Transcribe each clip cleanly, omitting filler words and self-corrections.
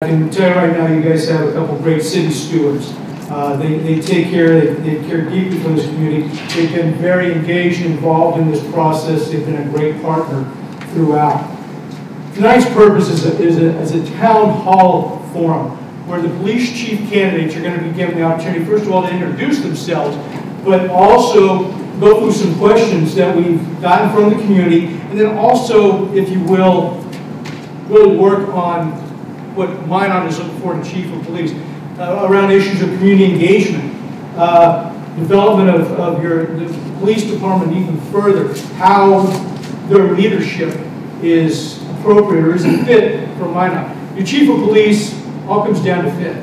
I can tell you right now, you guys have a couple great city stewards. They take care, they care deeply for this community. They've been very engaged and involved in this process. They've been a great partner throughout. Tonight's purpose is a town hall forum where the police chief candidates are going to be given the opportunity, first of all, to introduce themselves, but also go through some questions that we've gotten from the community, and then also, if you will, really work on what Minot is looking for in chief of police, around issues of community engagement, development of the police department even further, how their leadership is appropriate or isn't fit for Minot. Your chief of police all comes down to fit.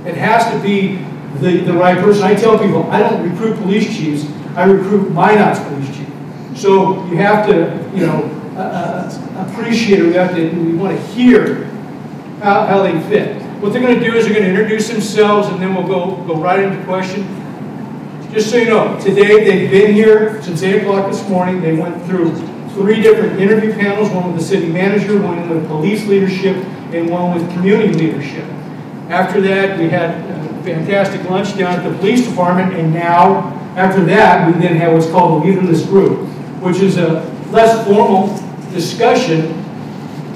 It has to be the right person. I tell people, I don't recruit police chiefs, I recruit Minot's police chief. So you have to, you know, appreciate it. We want to hear how they fit. What they're going to do is they're going to introduce themselves, and then we'll go right into question. Just so you know, today they've been here since 8 o'clock this morning. They went through 3 different interview panels, one with the city manager, one with police leadership, and one with community leadership. After that, we had a fantastic lunch down at the police department, and now, after that, we then have what's called a leaderless group, which is a less formal discussion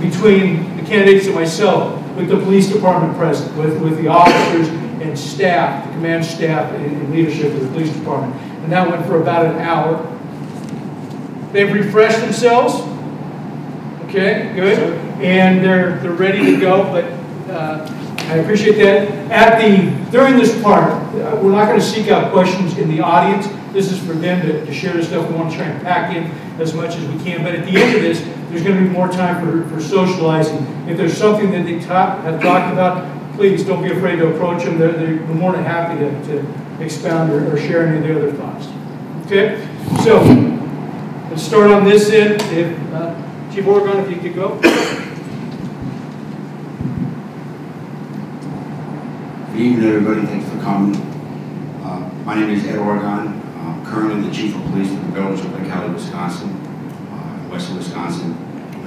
between the candidates and myself, with the police department present, with the officers and staff, the command staff and leadership of the police department. And that went for about an hour. They've refreshed themselves. Okay, good. And they're ready to go, but I appreciate that. During this part, we're not going to seek out questions in the audience. This is for them to share the stuff. We want to try and pack in as much as we can. But at the end of this, there's going to be more time for socializing. If there's something that they have talked about, please don't be afraid to approach them. They're more than happy to expound or share any of their other thoughts. Okay? So, let's start on this end. If Chief Oregon, if you could go. Good evening, everybody. Thanks for coming. My name is Ed Oregon. I'm currently the Chief of Police of the village of Lake Hallie, Wisconsin, western Wisconsin.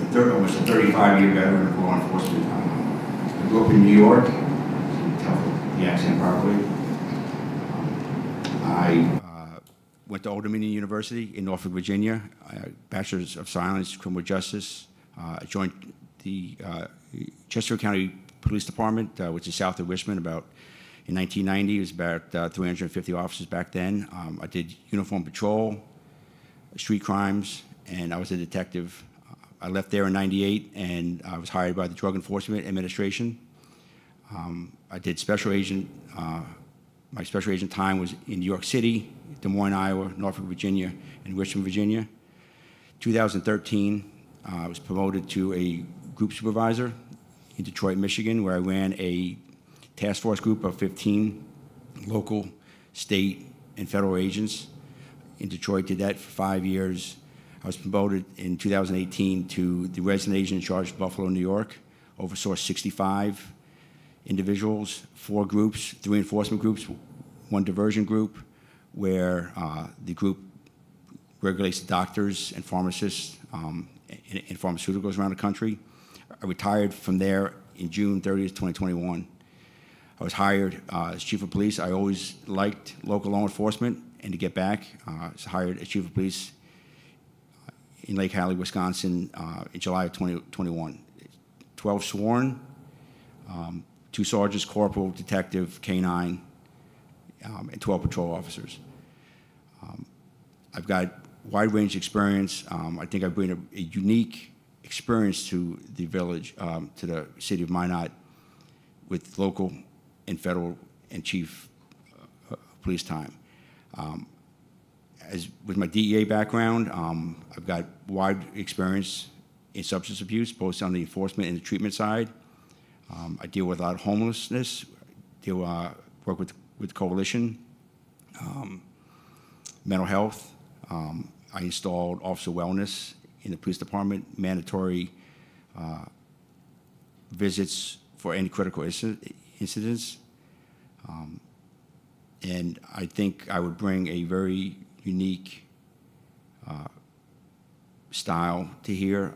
I'm almost a 35-year veteran of law enforcement. I grew up in New York. You can tell the accent properly. I went to Old Dominion University in Norfolk, Virginia. Bachelor's of Science, Criminal Justice. I joined the Chesterfield County Police Department, which is south of Richmond, in 1990. It was about 350 officers back then. I did uniform patrol, street crimes, and I was a detective. I left there in '98, and I was hired by the Drug Enforcement Administration. I did special agent. My special agent time was in New York City, Des Moines, Iowa, Norfolk, Virginia, and Richmond, Virginia. 2013, I was promoted to a group supervisor in Detroit, Michigan, where I ran a task force group of 15 local, state, and federal agents. In Detroit, did that for 5 years. I was promoted in 2018 to the resident agent in charge of Buffalo, New York. Oversaw 65 individuals, 4 groups, 3 enforcement groups, 1 diversion group, where the group regulates doctors and pharmacists in pharmaceuticals around the country. I retired from there in June 30th, 2021. I was hired as chief of police. I always liked local law enforcement, and to get back, I was hired as chief of police in Lake Hallie, Wisconsin in July of 2021. 12 sworn, 2 sergeants, corporal, detective, K-9, and 12 patrol officers. I've got wide range experience. I think I bring a unique experience to the village, to the city of Minot, with local and federal and chief police time. As with my DEA background, I've got wide experience in substance abuse, both on the enforcement and the treatment side. I deal with a lot of homelessness, work with Coalition, mental health. I installed officer wellness in the police department, mandatory visits for any critical incidents. And I think I would bring a very unique style to here.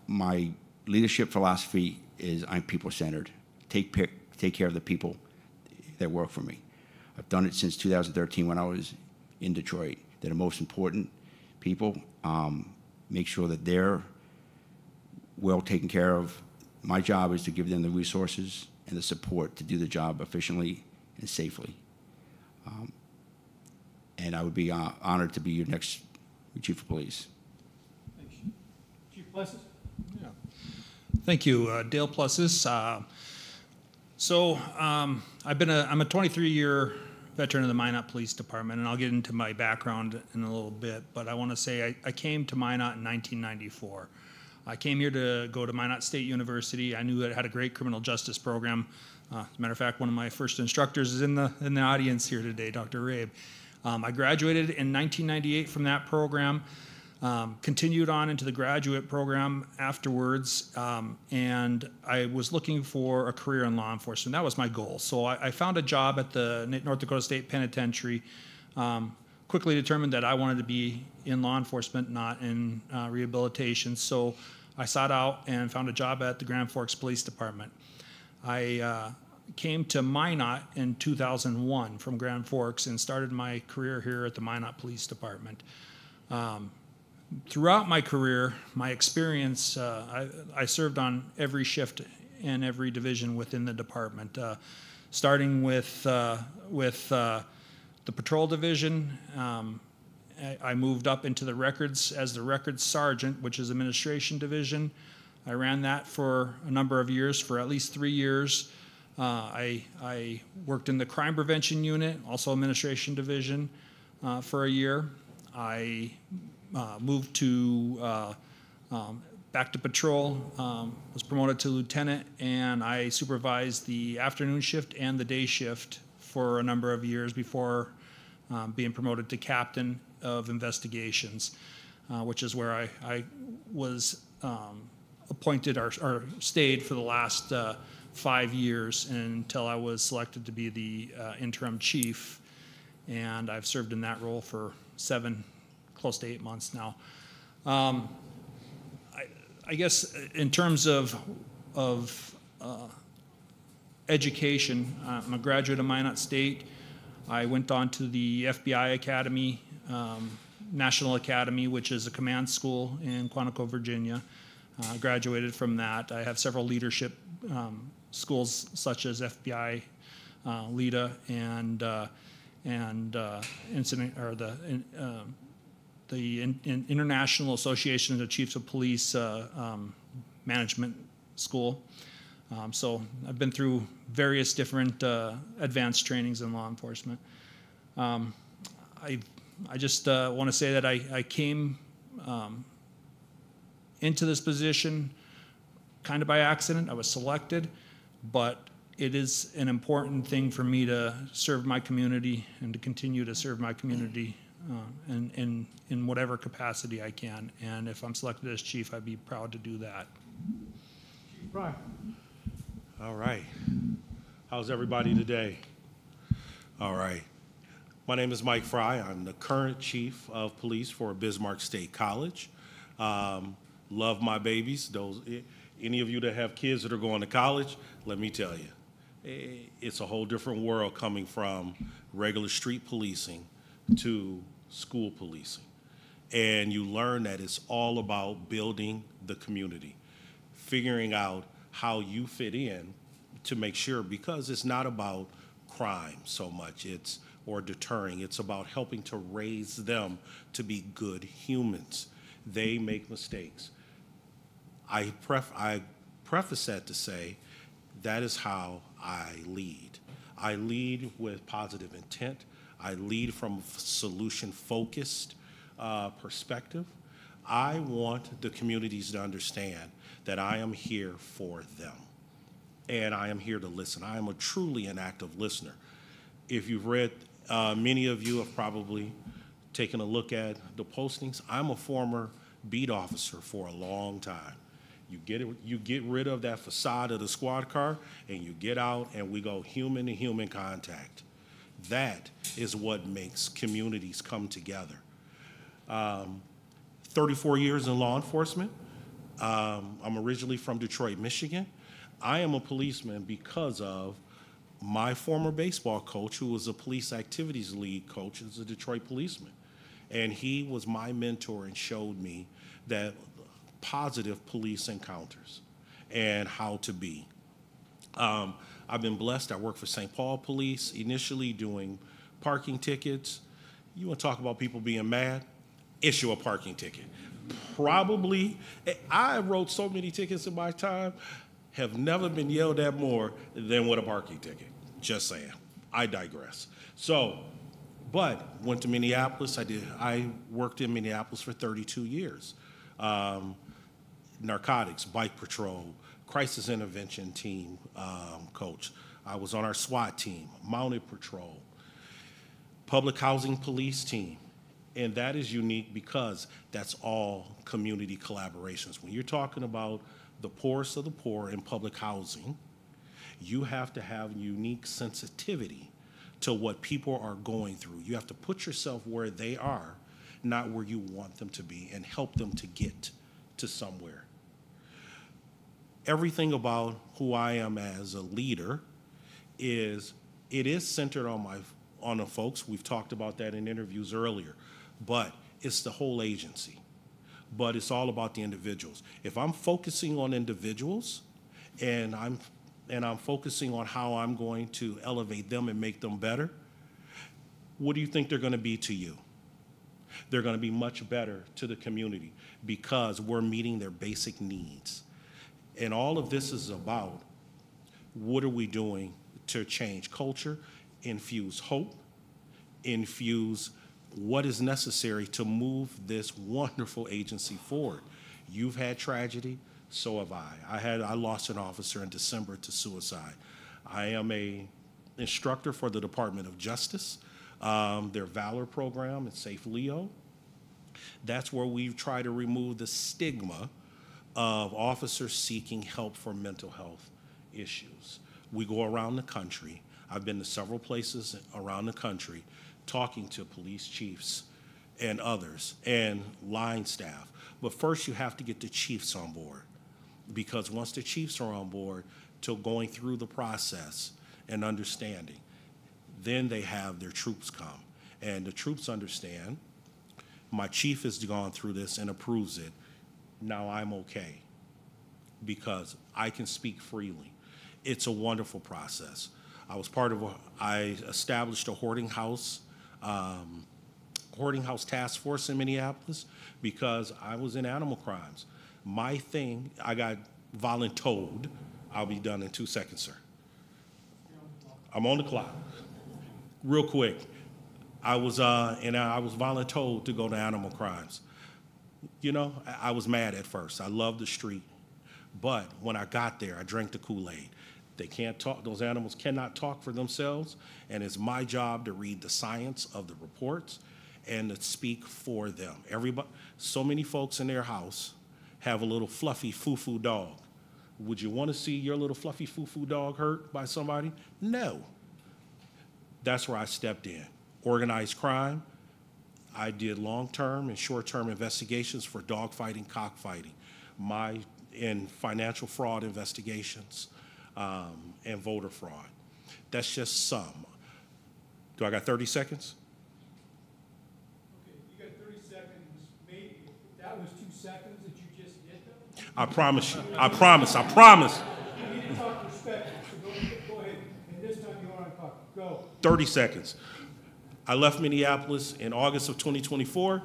My leadership philosophy is I'm people-centered. Take care of the people that work for me. I've done it since 2013 when I was in Detroit. They're the most important people. Make sure that they're well taken care of. My job is to give them the resources and the support to do the job efficiently and safely. And I would be honored to be your next chief of police. Thanks. Chief Plessis? Yeah. Thank you, Dale Plessis. I'm a 23-year veteran of the Minot Police Department, and I'll get into my background in a little bit, but I want to say I came to Minot in 1994. I came here to go to Minot State University. I knew it had a great criminal justice program. As a matter of fact, one of my first instructors is in the audience here today, Dr. Rabe. I graduated in 1998 from that program, continued on into the graduate program afterwards, and I was looking for a career in law enforcement. That was my goal. So I found a job at the North Dakota State Penitentiary, quickly determined that I wanted to be in law enforcement, not in rehabilitation. So I sought out and found a job at the Grand Forks Police Department. I came to Minot in 2001 from Grand Forks and started my career here at the Minot Police Department. Throughout my career, my experience, I served on every shift and every division within the department, starting with the patrol division. I moved up into the records as the records sergeant, which is administration division. I ran that for a number of years, for at least 3 years. I worked in the crime prevention unit, also administration division, for a year. I moved to back to patrol, was promoted to lieutenant, and I supervised the afternoon shift and the day shift for a number of years before being promoted to captain of investigations, which is where I was appointed or stayed for the last 5 years until I was selected to be the interim chief, and I've served in that role for 7, close to 8 months now. I guess in terms of education, I'm a graduate of Minot State. I went on to the FBI Academy, National Academy, which is a command school in Quantico, Virginia. Graduated from that. I have several leadership schools such as FBI, LEDA, and incident or the International Association of Chiefs of Police Management School. So I've been through various different advanced trainings in law enforcement. I just want to say that I came into this position kind of by accident. I was selected, but it is an important thing for me to serve my community and to continue to serve my community in whatever capacity I can. And if I'm selected as chief, I'd be proud to do that. Chief Fry. All right. How's everybody today? All right. My name is Mike Fry. I'm the current chief of police for Bismarck State College. Love my babies. Any of you that have kids that are going to college, let me tell you, it's a whole different world coming from regular street policing to school policing. And you learn that it's all about building the community, figuring out how you fit in to make sure, because it's not about crime so much, or deterring, it's about helping to raise them to be good humans. They make mistakes. I preface that to say that is how I lead. I lead with positive intent. I lead from a solution-focused perspective. I want the communities to understand that I am here for them, and I am here to listen. I am truly an active listener. If you've read, many of you have probably taken a look at the postings. I'm a former beat officer for a long time. You get rid of that facade of the squad car, and you get out, and we go human-to-human contact. That is what makes communities come together. 34 years in law enforcement. I'm originally from Detroit, Michigan. I am a policeman because of my former baseball coach, who was a police activities league coach, is a Detroit policeman. And he was my mentor and showed me that positive police encounters and how to be. I've been blessed. I work for St. Paul Police, initially doing parking tickets. You want to talk about people being mad? Issue a parking ticket. Probably, I wrote so many tickets in my time, have never been yelled at more than with a parking ticket. Just saying. I digress. So, but went to Minneapolis. I worked in Minneapolis for 32 years. Narcotics, bike patrol, crisis intervention team coach. I was on our SWAT team, mounted patrol, public housing police team. And that is unique because that's all community collaborations. When you're talking about the poorest of the poor in public housing, you have to have unique sensitivity to what people are going through. You have to put yourself where they are, not where you want them to be, and help them to get to somewhere. Everything about who I am as a leader is centered on the folks. We've talked about that in interviews earlier, but it's the whole agency. But it's all about the individuals. If I'm focusing on individuals and I'm focusing on how I'm going to elevate them and make them better, what do you think they're going to be to you? They're going to be much better to the community because we're meeting their basic needs. And all of this is about what are we doing to change culture, infuse hope, infuse what is necessary to move this wonderful agency forward. You've had tragedy, so have I. I lost an officer in December to suicide. I am an instructor for the Department of Justice, their Valor program at Safe Leo. That's where we try to remove the stigma of officers seeking help for mental health issues. We go around the country. I've been to several places around the country talking to police chiefs and others and line staff. But first you have to get the chiefs on board, because once the chiefs are on board to going through the process and understanding, then they have their troops come. And the troops understand, my chief has gone through this and approves it. Now I'm okay because I can speak freely. It's a wonderful process. I established a hoarding house task force in Minneapolis because I was in animal crimes. My thing, I got voluntold. I'll be done in 2 seconds, sir. I'm on the clock. Real quick. I was voluntold to go to animal crimes. You know, I was mad at first. I loved the street. But when I got there, I drank the Kool-Aid. They can't talk, those animals cannot talk for themselves, and it's my job to read the science of the reports and to speak for them. So many folks in their house have a little fluffy foo-foo dog. Would you want to see your little fluffy foo-foo dog hurt by somebody? No. That's where I stepped in. Organized crime. I did long-term and short-term investigations for dogfighting, cockfighting, and financial fraud investigations, and voter fraud. That's just some. Do I got 30 seconds? Okay, you got 30 seconds. Maybe that was 2 seconds that you just did, though? I promise you. I promise. You need to talk respectfully, so go ahead. And this time you are on clock. Go. 30 seconds. I left Minneapolis in August of 2024.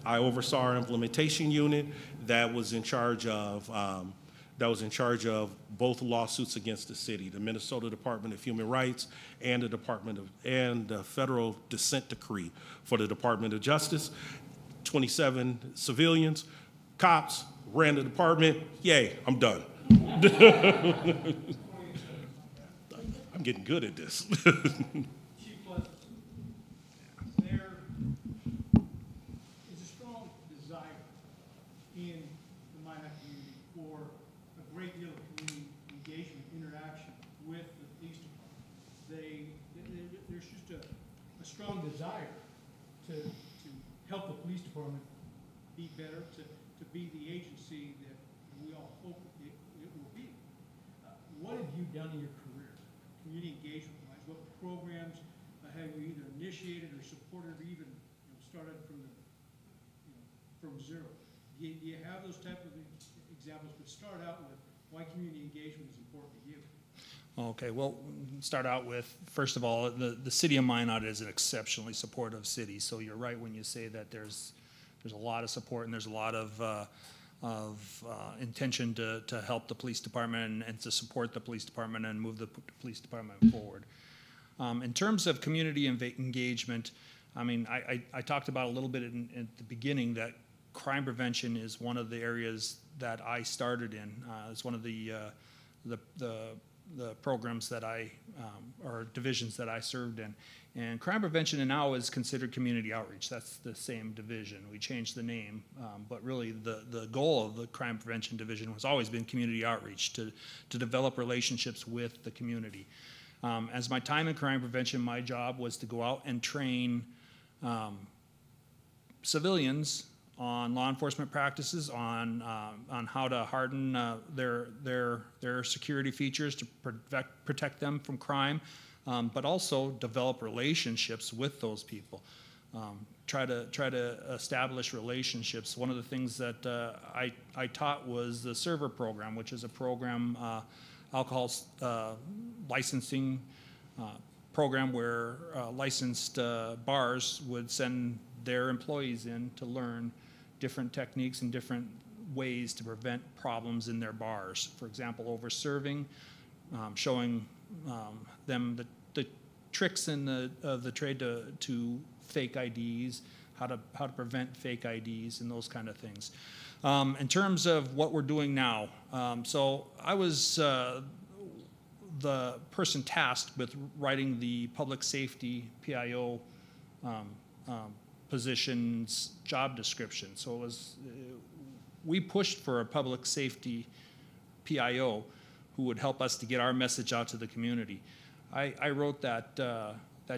I oversaw our implementation unit that was in charge of both lawsuits against the city, the Minnesota Department of Human Rights and the federal dissent decree for the Department of Justice. 27 civilians, cops, ran the department. Yay, I'm done. I'm getting good at this. There is a strong desire in the Minot community for a great deal of community engagement, interaction with the police department. There's just a strong desire to help the police department be better, to be the agency that we all hope it will be. What done in your career, community engagement-wise? What programs have you either initiated or supported or even started from from zero? Do you have those type of examples? But start out with why community engagement is important to you. Okay, well, start out with, first of all, the city of Minot is an exceptionally supportive city. So you're right when you say that there's a lot of support and there's a lot of intention to help the police department and to support the police department and move the police department forward. In terms of community engagement, I mean, I talked about a little bit at the beginning that crime prevention is one of the areas that I started in. It's one of the programs that or divisions that I served in. And crime prevention now is considered community outreach. That's the same division. We changed the name, but really the goal of the crime prevention division has always been community outreach, to develop relationships with the community. As my time in crime prevention, my job was to go out and train civilians on law enforcement practices, on how to harden their security features to protect them from crime, but also develop relationships with those people. Try to establish relationships. One of the things that I taught was the server program, which is a program, alcohol licensing program where licensed bars would send their employees in to learn different techniques and different ways to prevent problems in their bars. For example, over-serving, showing them the tricks in the trade to fake IDs, how to prevent fake IDs and those kind of things. In terms of what we're doing now, so I was the person tasked with writing the public safety PIO position's job description. So it was, we pushed for a public safety PIO who would help us to get our message out to the community. I wrote that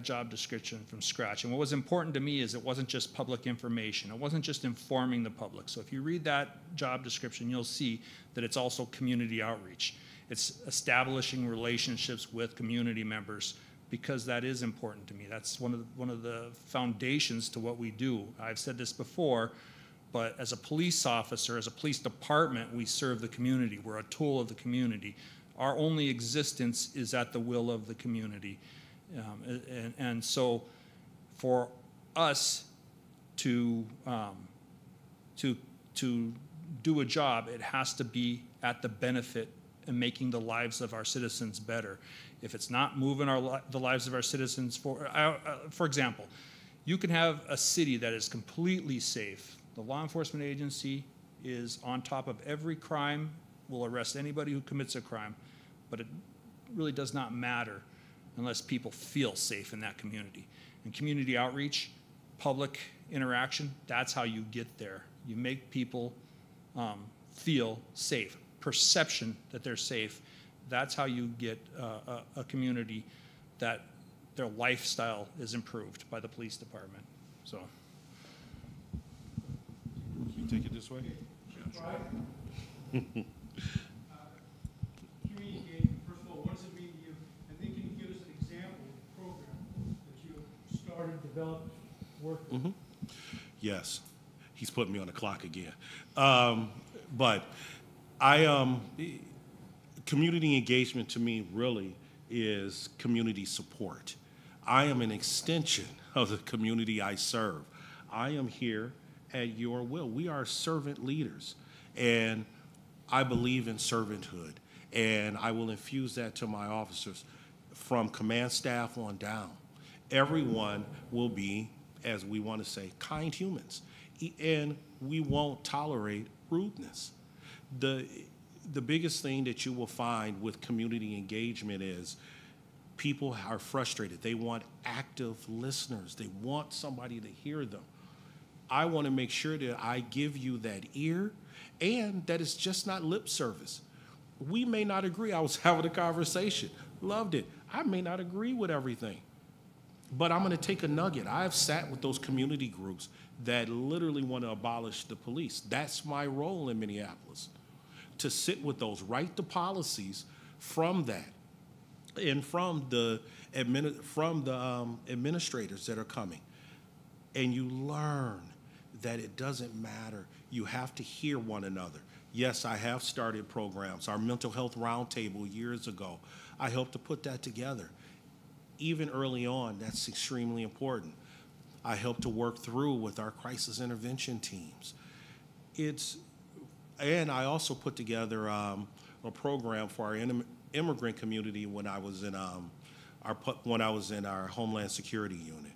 job description from scratch. And what was important to me is it wasn't just public information. It wasn't just informing the public. So if you read that job description, you'll see that it's also community outreach. It's establishing relationships with community members, because that is important to me. That's one of the foundations to what we do. I've said this before, but as a police officer, as a police department, we serve the community. We're a tool of the community. Our only existence is at the will of the community. And so for us to do a job, it has to be at the benefit and making the lives of our citizens better. If it's not moving the lives of our citizens for example, you can have a city that is completely safe. The law enforcement agency is on top of every crime, will arrest anybody who commits a crime, but it really does not matter unless people feel safe in that community. And community outreach, public interaction, that's how you get there. You make people feel safe, perception that they're safe. That's how you get a community that their lifestyle is improved by the police department. So. Can you take it this way? Community engagement, first of all, what does it mean to you? And then can you give us an example of a program that you started, developed, worked with? Yes. He's putting me on the clock again. But community engagement to me really is community support. I am an extension of the community I serve. I am here at your will. We are servant leaders, and I believe in servanthood, and I will infuse that to my officers from command staff on down. Everyone will be, as we want to say, kind humans, and we won't tolerate rudeness. The biggest thing that you will find with community engagement is people are frustrated. They want active listeners. They want somebody to hear them. I want to make sure that I give you that ear and that it's just not lip service. We may not agree. I was having a conversation, loved it. I may not agree with everything, but I'm going to take a nugget. I've sat with those community groups that literally want to abolish the police. That's my role in Minneapolis, to sit with those, write the policies from that, and from the administrators that are coming. And you learn that it doesn't matter. You have to hear one another. Yes, I have started programs. Our mental health roundtable years ago, I helped to put that together. Even early on, that's extremely important. I helped to work through with our crisis intervention teams. And I also put together a program for our immigrant community when I was in our Homeland Security unit.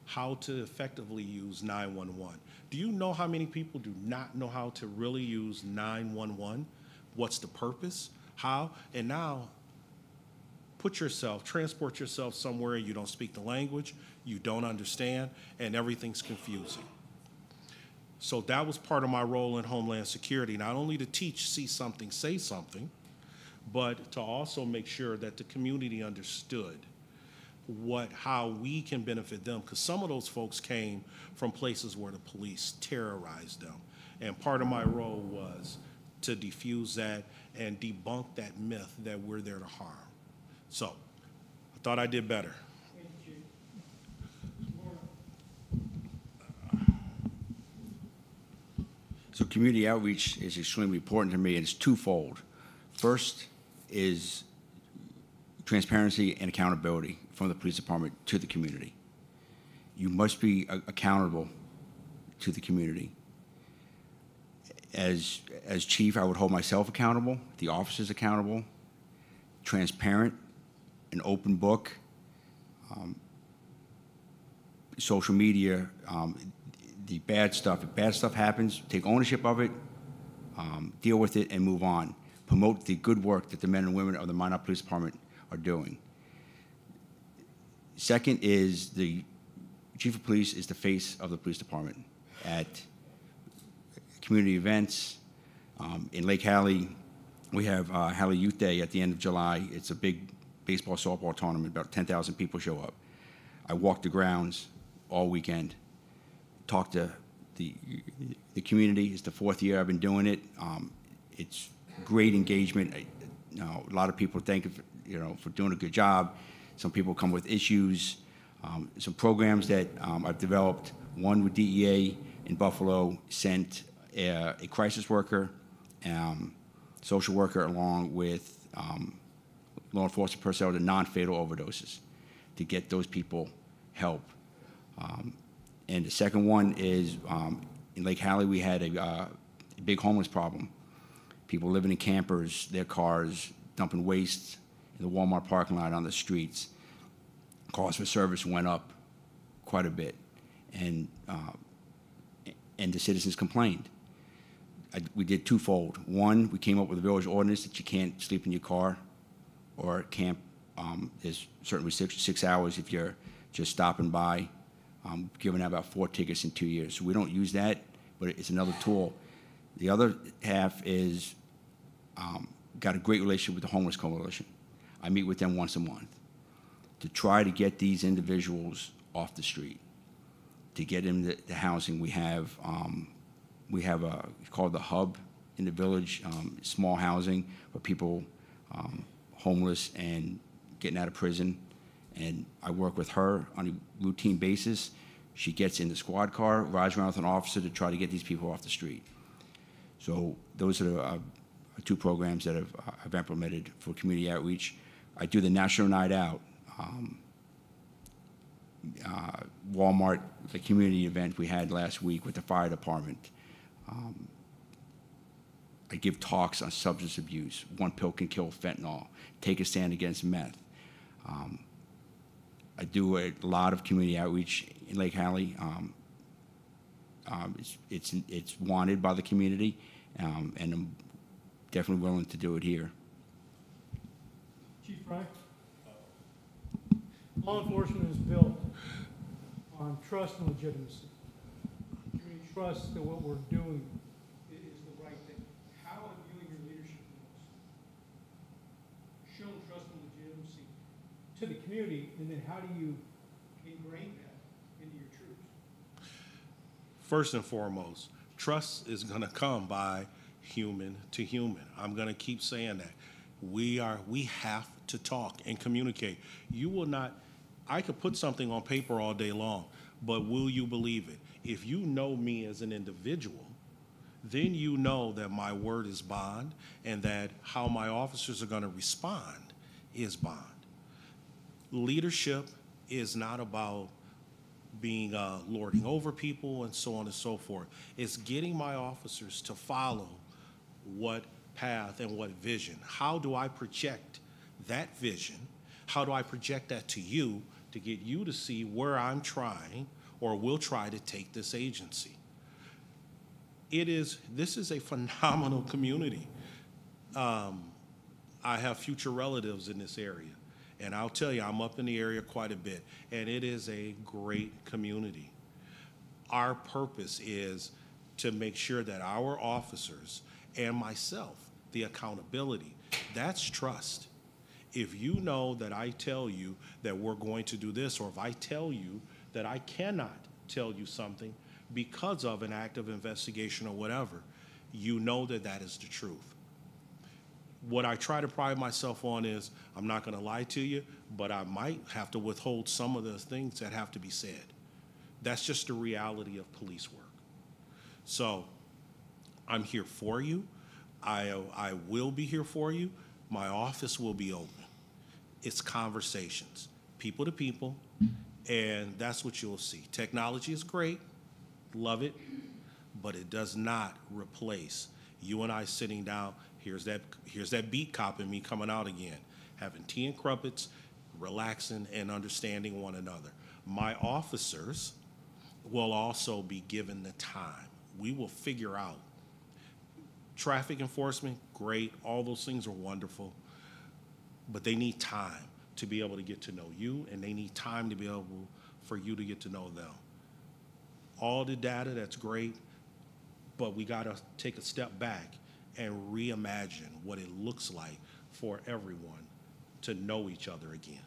How to effectively use 911. Do you know how many people do not know how to really use 911? What's the purpose? How? And now, transport yourself somewhere you don't speak the language, you don't understand, and everything's confusing. So that was part of my role in Homeland Security, not only to teach, see something, say something, but to also make sure that the community understood how we can benefit them, because some of those folks came from places where the police terrorized them. And part of my role was to defuse that and debunk that myth that we're there to harm. So I thought I did better. So community outreach is extremely important to me, and it's twofold. First is transparency and accountability from the police department to the community. You must be accountable to the community. As chief, I would hold myself accountable, the officers accountable, transparent, an open book, social media, the bad stuff. If bad stuff happens, take ownership of it, deal with it, and move on. Promote the good work that the men and women of the Minot Police Department are doing. Second is the chief of police is the face of the police department at community events. In Lake Hallie, we have Hallie Youth Day at the end of July. It's a big baseball, softball tournament. About 10,000 people show up. I walk the grounds all weekend, talk to the community. It's the 4th year I've been doing it. It's great engagement. A lot of people thank for doing a good job. Some people come with issues. Some programs that I've developed. One with DEA in Buffalo sent a crisis worker, social worker, along with law enforcement personnel to non-fatal overdoses to get those people help. And the second one is in Lake Hallie, we had a big homeless problem. People living in campers, their cars, dumping waste in the Walmart parking lot on the streets. Cost for service went up quite a bit, and the citizens complained. We did twofold. One, we came up with a village ordinance that you can't sleep in your car or camp. There's certainly 6 hours if you're just stopping by. Given out about 4 tickets in 2 years. So we don't use that, but it's another tool. The other half is got a great relationship with the Homeless Coalition. I meet with them once a month to try to get these individuals off the street, to get them the housing. We have it's called the Hub in the village, small housing for people homeless and getting out of prison. And I work with her on a routine basis. She gets in the squad car, rides around with an officer to try to get these people off the street. So those are the 2 programs that I've implemented for community outreach. I do the National Night Out, Walmart, the community event we had last week with the fire department. I give talks on substance abuse. 1 pill can kill fentanyl. Take a stand against meth. I do a lot of community outreach in Lake Hallie. It's wanted by the community, and I'm definitely willing to do it here. Chief Fry? Law enforcement is built on trust and legitimacy. Community trust that what we're doing is the right thing. How have you and your leadership shown trust and legitimacy to the community, and then how do you ingrain that into your troops? First and foremost, trust is going to come by human to human. I'm going to keep saying that. We have to talk and communicate. You will not, I could put something on paper all day long, but will you believe it? If you know me as an individual, then you know that my word is bond and that how my officers are going to respond is bond. Leadership is not about being lording over people and so on and so forth. It's getting my officers to follow what path and what vision. How do I project that vision? How do I project that to you to get you to see where I'm trying or will try to take this agency? This is a phenomenal community. I have future relatives in this area, and I'll tell you, I'm up in the area quite a bit, and it is a great community. Our purpose is to make sure that our officers and myself, the accountability, that's trust. If you know that I tell you that we're going to do this, or if I tell you that I cannot tell you something because of an act of investigation or whatever, you know that that is the truth. What I try to pride myself on is I'm not going to lie to you, but I might have to withhold some of the things that have to be said. That's just the reality of police work. So I'm here for you. I will be here for you. My office will be open. It's conversations, people to people, and that's what you'll see. Technology is great, love it, but it does not replace you and I sitting down. Here's that beat cop in me coming out again, having tea and crumpets, relaxing and understanding one another. My officers will also be given the time. We will figure out. Traffic enforcement, great, all those things are wonderful, but they need time to be able to get to know you, and they need time to be able for you to get to know them. All the data, that's great, but we got to take a step back and reimagine what it looks like for everyone to know each other again,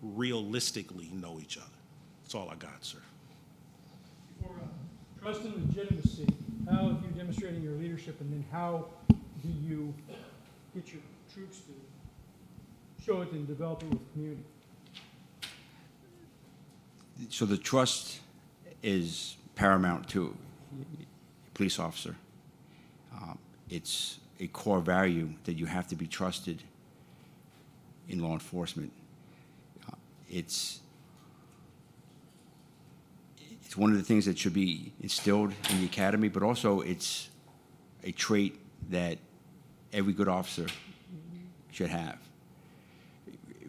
realistically know each other. That's all I got, sir. For trust and legitimacy, how have you demonstrated your leadership, and then how do you get your troops to show it and develop it with the community? So the trust is paramount to a police officer. It's a core value that you have to be trusted in law enforcement. It's one of the things that should be instilled in the academy, but also it's a trait that every good officer should have.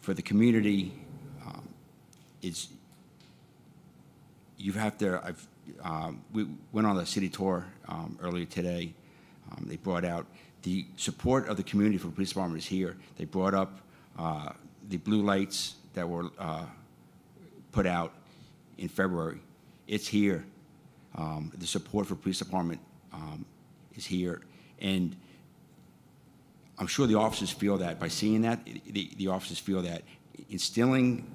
For the community, we went on the city tour earlier today. They brought out the support of the community for the police department is here. They brought up the blue lights that were put out in February. It's here. The support for the police department is here. And I'm sure the officers feel that. By seeing that, the officers feel that. Instilling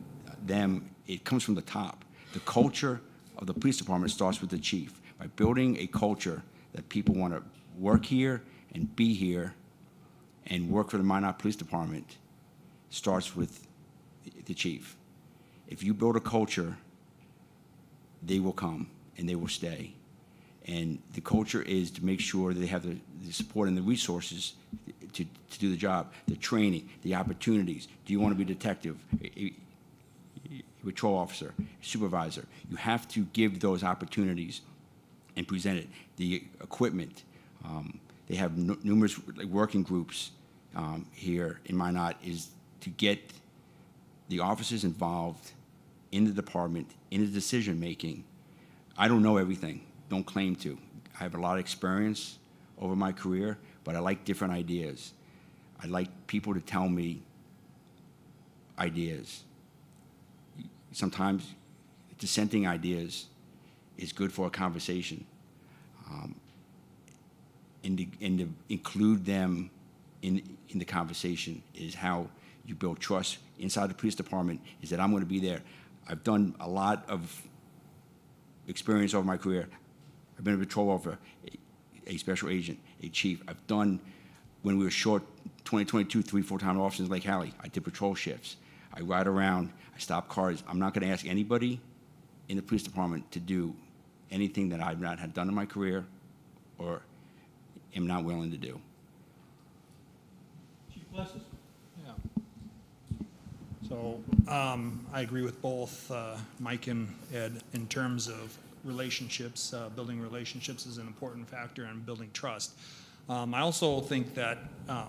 them, it comes from the top. The culture of the police department starts with the chief. By building a culture that people want to work here and be here and work for the Minot Police Department starts with the chief. If you build a culture, they will come and they will stay. And the culture is to make sure that they have the support and the resources to do the job, the training, the opportunities. Do you want to be a detective, a patrol officer, a supervisor? You have to give those opportunities and present it. The equipment, they have numerous working groups here in Minot, is to get the officers involved in the department, in the decision-making. I don't know everything, don't claim to. I have a lot of experience over my career, but I like different ideas. I like people to tell me ideas. Sometimes dissenting ideas is good for a conversation. And to include them in the conversation is how you build trust inside the police department, is that I'm going to be there. I've done a lot of experience over my career. I've been a patrol officer, a special agent, a chief. I've done, when we were short 2022, 3 full-time officers in Lake Hallie. I did patrol shifts. I ride around. I stop cars. I'm not going to ask anybody in the police department to do anything that I've not had done in my career or am not willing to do. Chief Plessis? Yeah. So I agree with both Mike and Ed in terms of relationships. Building relationships is an important factor in building trust. I also think that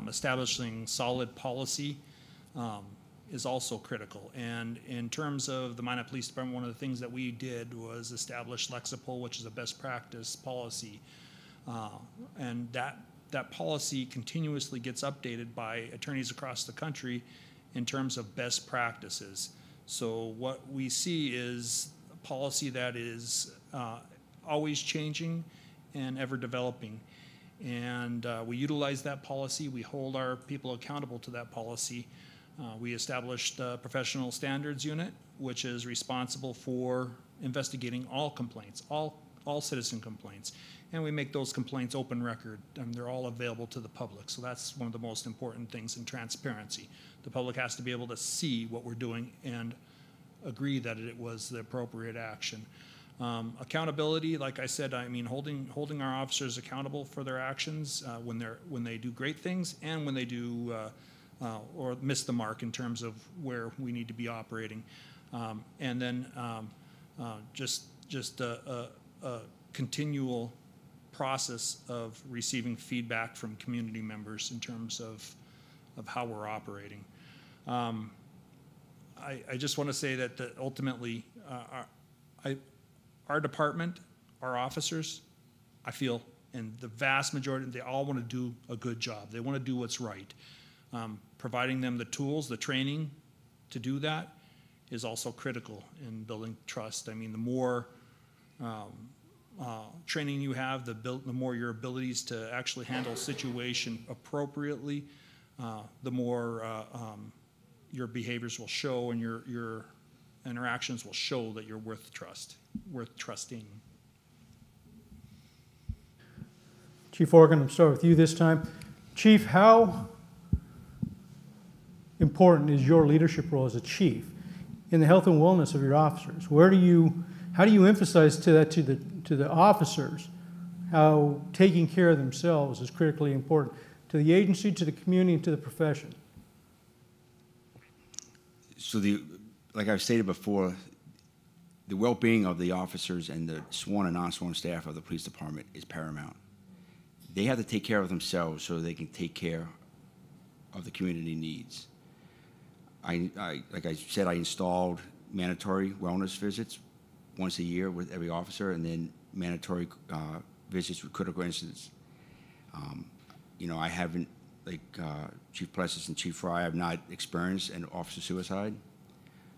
establishing solid policy is also critical. And in terms of the Minot Police Department, one of the things that we did was establish Lexipol, which is a best practice policy. And that policy continuously gets updated by attorneys across the country in terms of best practices. So what we see is a policy that is always changing and ever developing. And we utilize that policy. We hold our people accountable to that policy. We established a professional standards unit, which is responsible for investigating all complaints, all citizen complaints. And we make those complaints open record, and they're all available to the public. So that's one of the most important things in transparency. The public has to be able to see what we're doing and agree that it was the appropriate action. Accountability, like I said, I mean holding our officers accountable for their actions when they do great things and when they do or miss the mark in terms of where we need to be operating, and then just a continual process of receiving feedback from community members in terms of how we're operating. I just want to say that ultimately our department, our officers, I feel, and the vast majority, they all want to do a good job. They want to do what's right. Providing them the tools, the training to do that is also critical in building trust. I mean, the more training you have, the more your abilities to actually handle a situation appropriately, the more your behaviors will show and your interactions will show that you're worth trusting. Chief Organ, I'll start with you this time. Chief, how important is your leadership role as a chief in the health and wellness of your officers? How do you emphasize to the officers how taking care of themselves is critically important to the agency, to the community, and to the profession? So like I've stated before, the well-being of the officers and the sworn and non-sworn staff of the police department is paramount. They have to take care of themselves so they can take care of the community needs. Like I said, I installed mandatory wellness visits once a year with every officer, and then mandatory visits with critical incidents. I haven't, like Chief Plessis and Chief Fry, I've not experienced an officer suicide,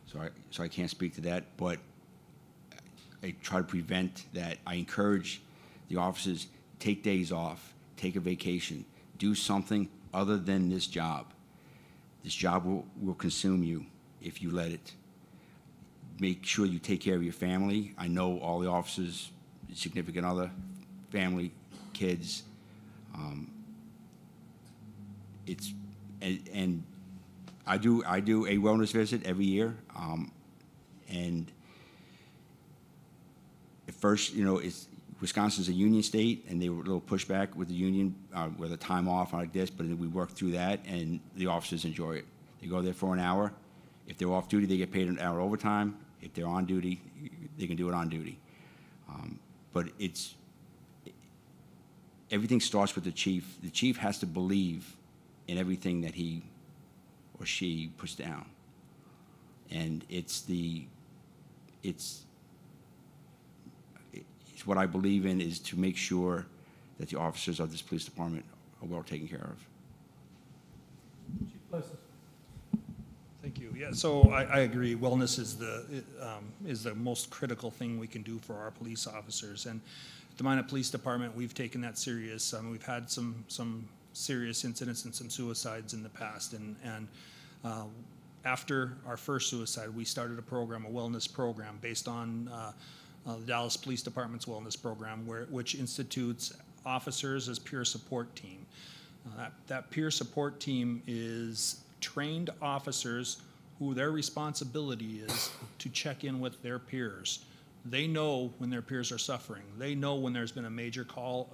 so I can't speak to that, but I try to prevent that. I encourage the officers, take days off, take a vacation, do something other than this job. This job will consume you if you let it. Make sure you take care of your family. I know all the officers, significant other, family, kids. And I do a wellness visit every year, and at first, Wisconsin's a union state, and they were a little pushback with the union with a time off like this, but we worked through that, and the officers enjoy it. They go there for an hour. If they're off duty, they get paid an hour overtime. If they're on duty, they can do it on duty. But everything starts with the chief. The chief has to believe in everything that he or she puts down, and it's what I believe in, is to make sure that the officers of this police department are well taken care of. Chief Plessis. Thank you. Yeah, so I agree. Wellness is the most critical thing we can do for our police officers. And at the Minot Police Department, we've taken that serious. We've had some serious incidents and some suicides in the past. And after our first suicide, we started a wellness program based on the Dallas Police Department's wellness program, which institutes officers as peer support team. That peer support team is trained officers who their responsibility is to check in with their peers. They know when their peers are suffering. They know when there's been a major call,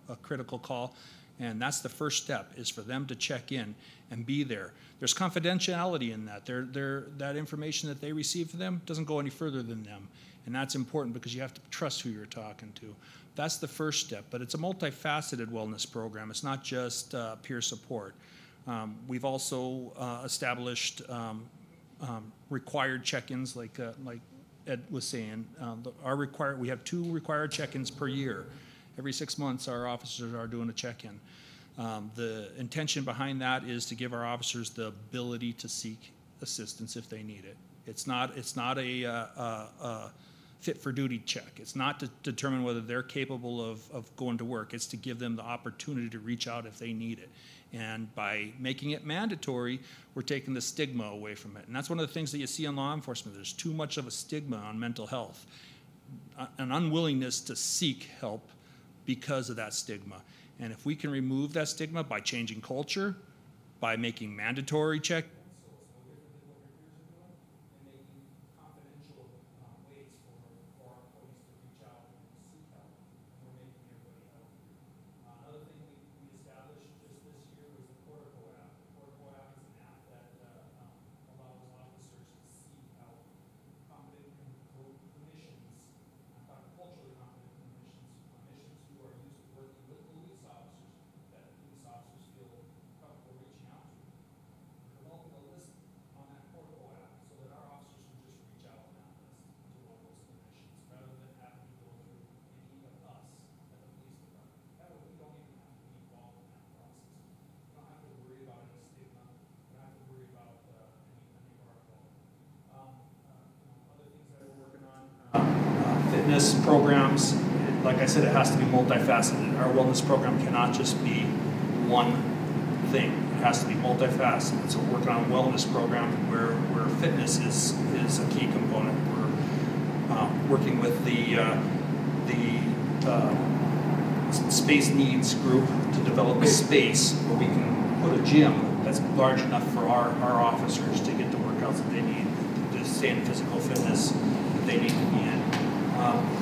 a critical call, and that's the first step, is for them to check in and be there. There's confidentiality in that. That information that they receive from them doesn't go any further than them, and that's important because you have to trust who you're talking to. That's the first step, but it's a multifaceted wellness program. It's not just peer support. We've also established required check-ins, like Ed was saying. We have 2 required check-ins per year. Every 6 months, our officers are doing a check-in. The intention behind that is to give our officers the ability to seek assistance if they need it. It's not a fit for duty check. It's not to determine whether they're capable of going to work. It's to give them the opportunity to reach out if they need it. And by making it mandatory, we're taking the stigma away from it. And that's one of the things that you see in law enforcement. There's too much of a stigma on mental health, an unwillingness to seek help because of that stigma. And if we can remove that stigma by changing culture, by making mandatory check, fitness programs. Like I said, it has to be multifaceted. Our wellness program cannot just be one thing. It has to be multifaceted. So we're working on a wellness program where fitness is a key component. We're working with the space needs group to develop a space where we can put a gym that's large enough for our officers to get the workouts that they need, to stay in physical fitness that they need to be in.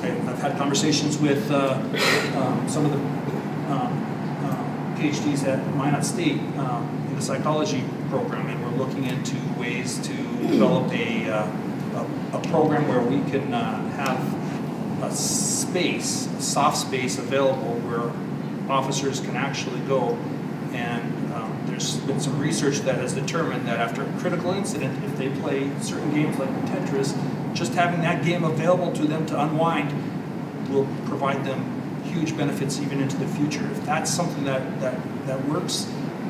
I've had conversations with some of the PhDs at Minot State in the psychology program, and we're looking into ways to develop a program where we can have a space, a soft space available where officers can actually go. And there's been some research that has determined that after a critical incident, if they play certain games like Tetris, just having that game available to them to unwind will provide them huge benefits even into the future. If that's something that works,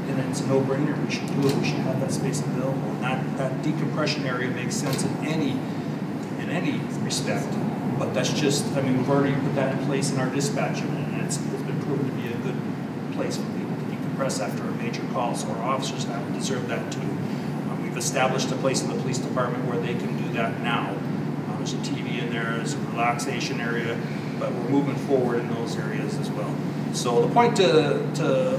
then it's a no-brainer. We should do it. We should have that space available. And that decompression area makes sense in any respect. But that's just, I mean, we've already put that in place in our dispatch unit, and it's been proven to be a good place for people to decompress after a major call. So our officers have deserve that too. We've established a place in the police department where they can do that now. There's a TV in there, there's a relaxation area, but we're moving forward in those areas as well. So the point to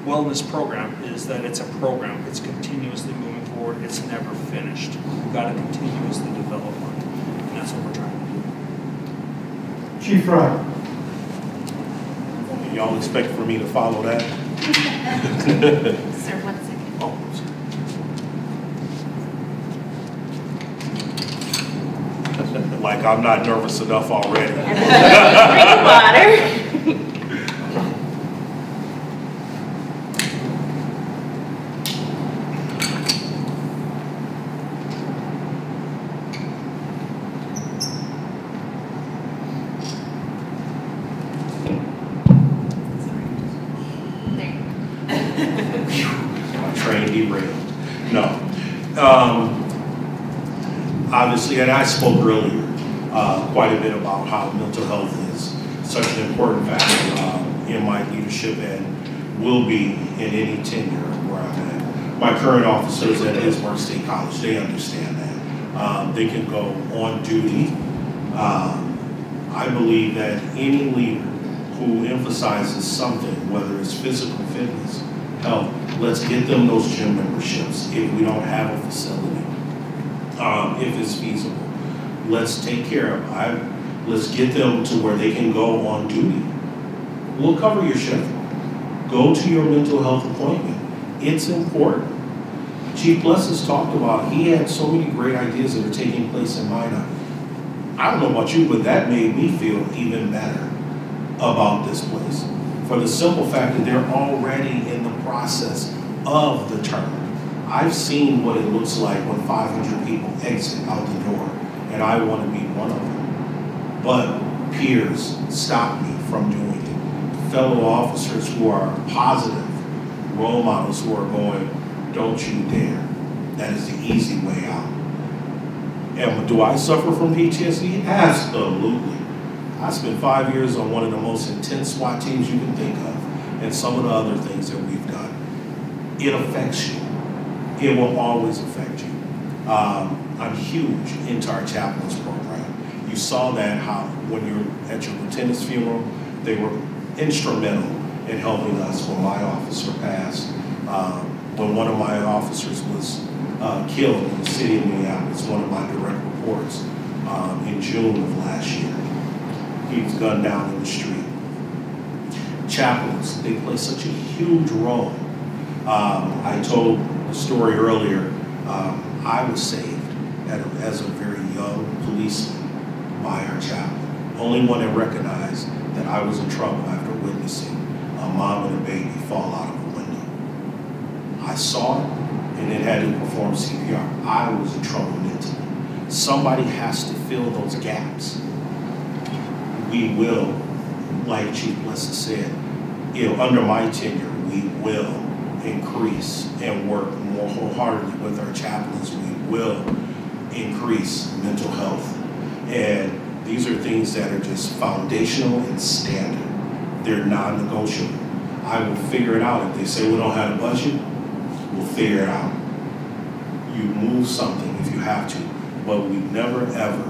wellness program is that it's a program. It's continuously moving forward. It's never finished. We've got to continuously develop on it, and that's what we're trying to do. Chief Fry. Y'all expect for me to follow that? Sir, 1 second. Oh, like I'm not nervous enough already. Drink water. My train derailed. No. Obviously, and I spoke earlier quite a bit about how mental health is such an important factor in my leadership and will be in any tenure where I'm at. My current officers at Bismarck State College, they understand that. They can go on duty. I believe that any leader who emphasizes something, whether it's physical fitness, health, let's get them those gym memberships if we don't have a facility, if it's feasible. Let's take care of them. Let's get them to where they can go on duty. We'll cover your shift. Go to your mental health appointment. It's important. Chief Bless has talked about, he had so many great ideas that are taking place in Minot. I don't know about you, but that made me feel even better about this place. For the simple fact that they're already in the process of the turn. I've seen what it looks like when 500 people exit out the door, and I want to be one of them. But peers stop me from doing it. Fellow officers who are positive role models who are going, don't you dare. That is the easy way out. And do I suffer from PTSD? Absolutely. I spent 5 years on one of the most intense SWAT teams you can think of, and some of the other things that we've done. It affects you. It will always affect you. I'm huge into our chaplains program. You saw that how when you were at your lieutenant's funeral, they were instrumental in helping us when my officer passed. When one of my officers was killed in the city of Minneapolis, one of my direct reports, in June of last year. He was gunned down in the street. Chaplains, they play such a huge role. I told the story earlier. I was saved as a very young policeman by our chaplain. Only one that recognized that I was in trouble after witnessing a mom and a baby fall out of a window. I saw it and then had to perform CPR. I was in trouble mentally. Somebody has to fill those gaps. We will, like Chief Blessa said, under my tenure, we will increase and work more wholeheartedly with our chaplains. We will increase mental health. And these are things that are just foundational and standard. They're non-negotiable. I will figure it out. If they say we don't have a budget, we'll figure it out. You move something if you have to, but we never ever